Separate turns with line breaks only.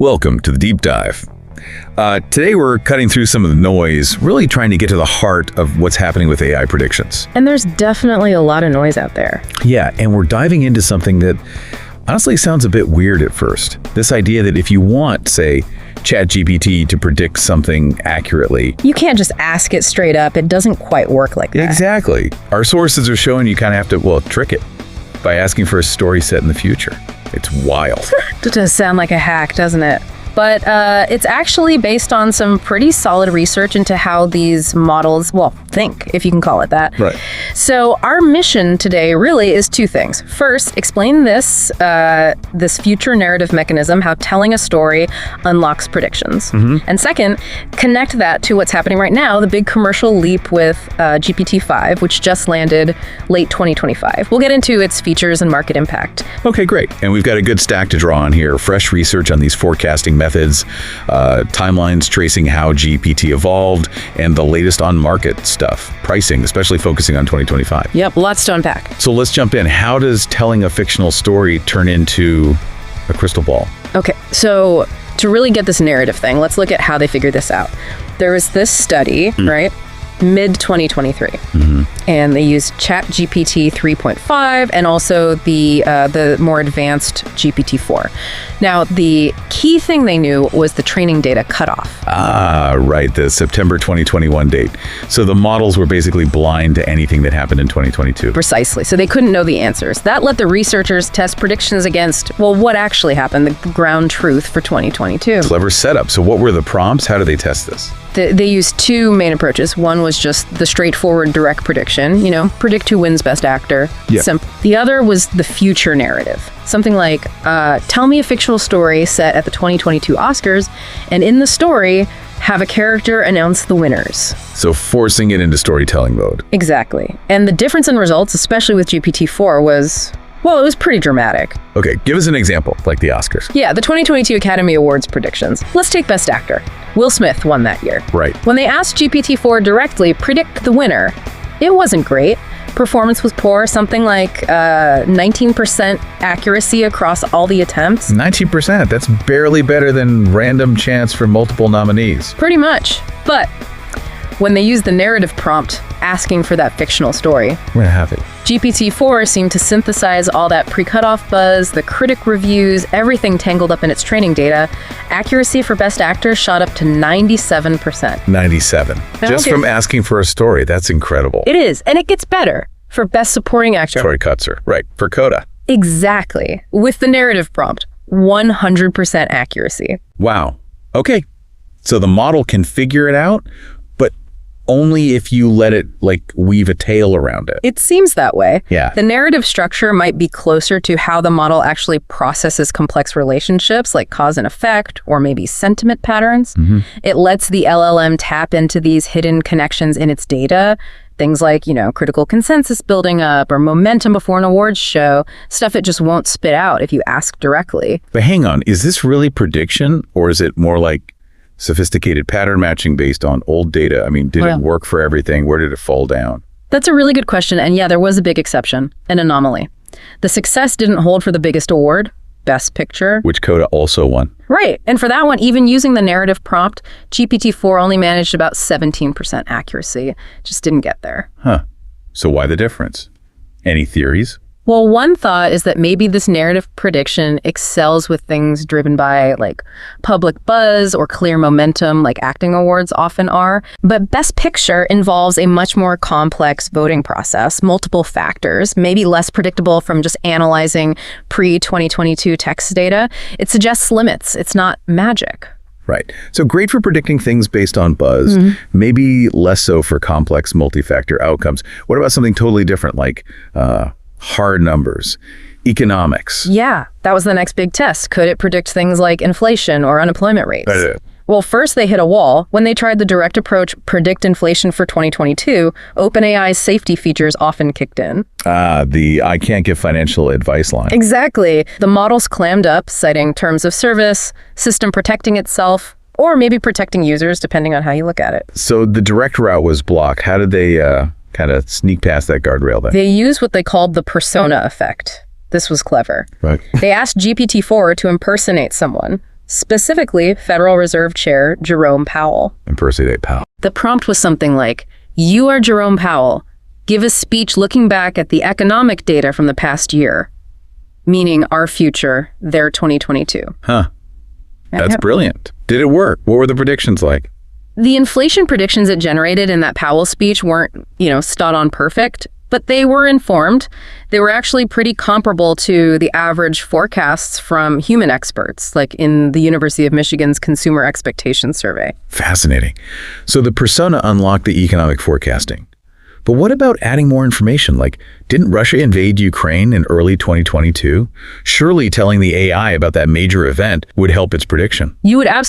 Welcome to the Deep Dive. Today we're cutting through some of the noise, really trying to get to the heart of what's happening with AI predictions.
And there's definitely a lot of noise out there.
Yeah, and we're diving into something that honestly sounds a bit weird at first. This idea that if you want, say, ChatGPT to predict something accurately,
you can't just ask it straight up. It doesn't quite work like that.
Exactly. Our sources are showing you kind of have to, trick it by asking for a story set in the future. It's wild.
It does sound like a hack, doesn't it? But it's actually based on some pretty solid research into how these models, think, if you can call it that.
Right.
So our mission today really is two things. First, explain this future narrative mechanism, how telling a story unlocks predictions. And second, connect that to what's happening right now, the big commercial leap with GPT-5, which just landed late 2025. We'll get into its features and market impact.
Okay, great. And we've got a good stack to draw on here. Fresh research on these forecasting methods, timelines tracing how GPT evolved, and the latest on market stuff, pricing, especially focusing on 2025.
Yep, lots to unpack.
So let's jump in. How does telling a fictional story turn into a crystal ball?
Okay, so to really get this narrative thing, let's look at how they figured this out. There was this study, right? Mid-2023, and they used ChatGPT 3.5 and also the more advanced GPT-4. Now, the key thing they knew was the training data cutoff.
Ah, right, the September 2021 date. So the models were basically blind to anything that happened in 2022.
Precisely, so they couldn't know the answers. That let the researchers test predictions against, what actually happened, the ground truth for 2022.
Clever setup. So what were the prompts? How do they test this?
They used two main approaches. One was just the straightforward direct prediction, predict who wins Best Actor.
Yeah.
Simple. The other was the future narrative. Something like, tell me a fictional story set at the 2022 Oscars, and in the story, have a character announce the winners.
So forcing it into storytelling mode.
Exactly. And the difference in results, especially with GPT-4, was... it was pretty dramatic.
Okay, give us an example, like the Oscars.
Yeah, the 2022 Academy Awards predictions. Let's take Best Actor. Will Smith won that year.
Right.
When they asked GPT-4 directly, predict the winner, it wasn't great. Performance was poor, something like 19% accuracy across all the attempts.
19%, that's barely better than random chance for multiple nominees.
Pretty much. But when they used the narrative prompt asking for that fictional story,
We're gonna have it.
GPT-4 seemed to synthesize all that pre-cutoff buzz, the critic reviews, everything tangled up in its training data. Accuracy for Best Actor shot up to 97%.
97. Just from asking for a story. That's incredible.
It is, and it gets better for Best Supporting Actor.
Troy Kutzer. Right, for Coda.
Exactly. With the narrative prompt, 100% accuracy.
Wow. Okay. So the model can figure it out, but only if you let it, weave a tale around it.
It seems that way.
Yeah.
The narrative structure might be closer to how the model actually processes complex relationships, like cause and effect, or maybe sentiment patterns. It lets the LLM tap into these hidden connections in its data. Things like, critical consensus building up or momentum before an awards show, stuff it just won't spit out if you ask directly.
But hang on, is this really prediction, or is it more like sophisticated pattern matching based on old data? I mean, did it work for everything? Where did it fall down?
That's a really good question. And yeah, there was a big exception, an anomaly. The success didn't hold for the biggest award, Best Picture.
Which Coda also won.
Right. And for that one, even using the narrative prompt, GPT-4 only managed about 17% accuracy. Just didn't get there.
Huh. So why the difference? Any theories?
Well, one thought is that maybe this narrative prediction excels with things driven by public buzz or clear momentum, like acting awards often are. But Best Picture involves a much more complex voting process, multiple factors, maybe less predictable from just analyzing pre-2022 text data. It suggests limits. It's not magic.
Right. So great for predicting things based on buzz, maybe less so for complex multi-factor outcomes. What about something totally different, like hard numbers, economics?
Yeah, that was the next big test. Could it predict things like inflation or unemployment rates? Well, first they hit a wall. When they tried the direct approach, predict inflation for 2022, OpenAI's safety features often kicked in.
The I can't give financial advice line.
Exactly. The models clammed up, citing terms of service, system protecting itself, or maybe protecting users, depending on how you look at it.
So the direct route was blocked. How did they kind of sneak past that guardrail then?
They used what they called the persona effect. This was clever.
Right.
They asked GPT-4 to impersonate someone, specifically Federal Reserve Chair Jerome Powell.
Impersonate Powell.
The prompt was something like, "You are Jerome Powell. Give a speech looking back at the economic data from the past year," meaning our future, their 2022.
Huh. That's brilliant. Did it work? What were the predictions like?
The inflation predictions it generated in that Powell speech weren't, spot on perfect, but they were informed. They were actually pretty comparable to the average forecasts from human experts, like in the University of Michigan's Consumer Expectations Survey.
Fascinating. So the persona unlocked the economic forecasting. But what about adding more information? Like, didn't Russia invade Ukraine in early 2022? Surely telling the AI about that major event would help its prediction.
You would absolutely